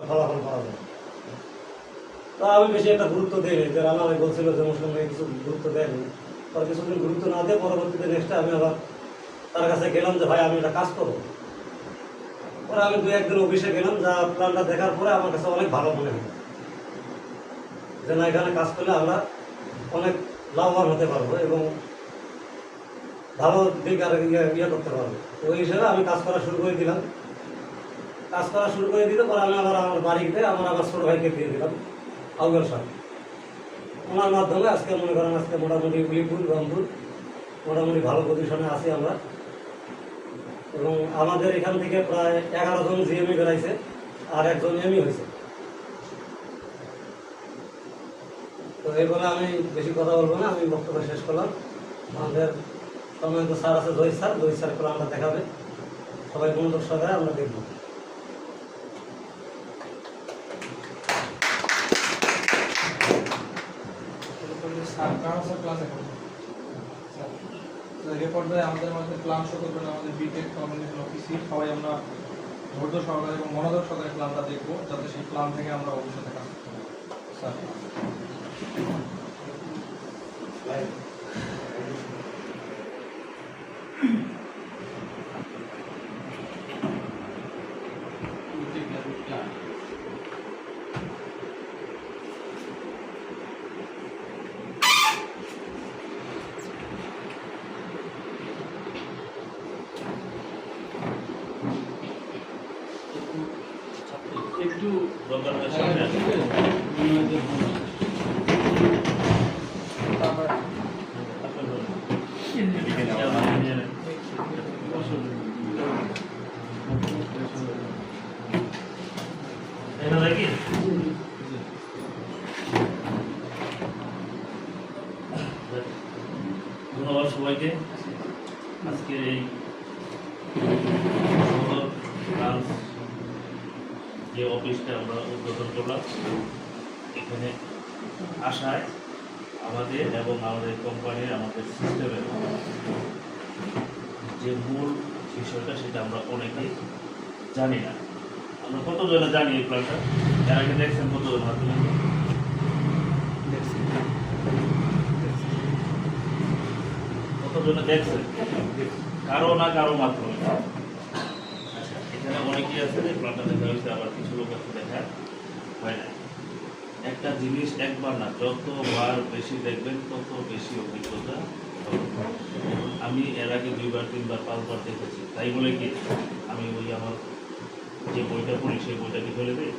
ফলাফল পাওয়া যায়। তো আমি বেশি একটা গুরুত্ব দিইনি, যে রানা ভাই বলছিল যে মুসলিম ভাই কিছু গুরুত্ব দেয়নি। পরে কিছুদিন গুরুত্ব না দিয়ে পরবর্তীতে নেক্সটে আমি আবার তার কাছে গেলাম যে ভাই আমি একটা কাজ করবো। পরে আমি 2-1 দিন অফিসে গেলাম, যা প্ল্যানটা দেখার পরে আমার কাছে অনেক ভালো মনে হয় যে না, এখানে কাজ করলে আমরা অনেক লাভবান হতে পারবো এবং ভালো দিক আর ইয়ে করতে পারবো। তো ওই হিসেবে আমি কাজ করা শুরু করে দিলাম। কাজ করা শুরু করে দিতে পরে আমি আবার আমার বাড়িতে আমার ছোটো ভাইকে দিয়ে দিলাম, আউয়াল সাহেব। ওনার মাধ্যমে আজকে মনে করেন আজকে মোটামুটি উলিপুর রংপুর মোটামুটি ভালো পজিশনে আছি আমরা। এবং আমাদের এখান থেকে প্রায় 11 জন জিএমই বেড়াইছে আর 1 জন এমই হয়েছে। তো এই বলে আমি বেশি কথা বলবো না, আমি বক্তব্য শেষ করলাম। আমাদের সম্মানিত স্যার আছে জহির স্যার আমরা দেখাবে, সবাই মনোযোগ সহকারে আমরা দেখব। আমাদের মধ্যে প্ল্যান শো করবেন আমাদের বিটেক কমিউনিকেশন অফিসে সবাই আমরা ধৈর্য সহকারে এবং মনোযোগ সহকারে প্ল্যানটা দেখবো, যাতে সেই প্ল্যান থেকে আমরা ভবিষ্যতে কাজ করতে পারি। স্যার একটু দোকানের সামনে নাকি ধন্যবাদ সবাইকে। আজকে এই যে অফিসটা আমরা উদ্বোধন করলাম, এখানে আসায় আমাদের এবং আমাদের কোম্পানির আমাদের সিস্টেমের যে মূল বিষয়টা সেটা আমরা অনেকেই জানি না। আমরা কতজনে জানি এই প্ল্যানটা? এর আগে দেখছেন কতজন হাতে? কতজনে দেখছেন? কারো না কারো মাধ্যমে। এখানে অনেকেই আছে যে প্ল্যানটা দেখা হয়েছে, আবার কিছু লোক আছে দেখা হয় না। একটা জিনিস একবার না, যতবার বেশি দেখবেন তত বেশি অভিজ্ঞতা হবে। আমি এর আগে 2বার 3বার 5বার দেখেছি, তাই বলে কি আমি ওই আমার যে বইটা পড়ি সেই বইটাকে ফেলে দিই?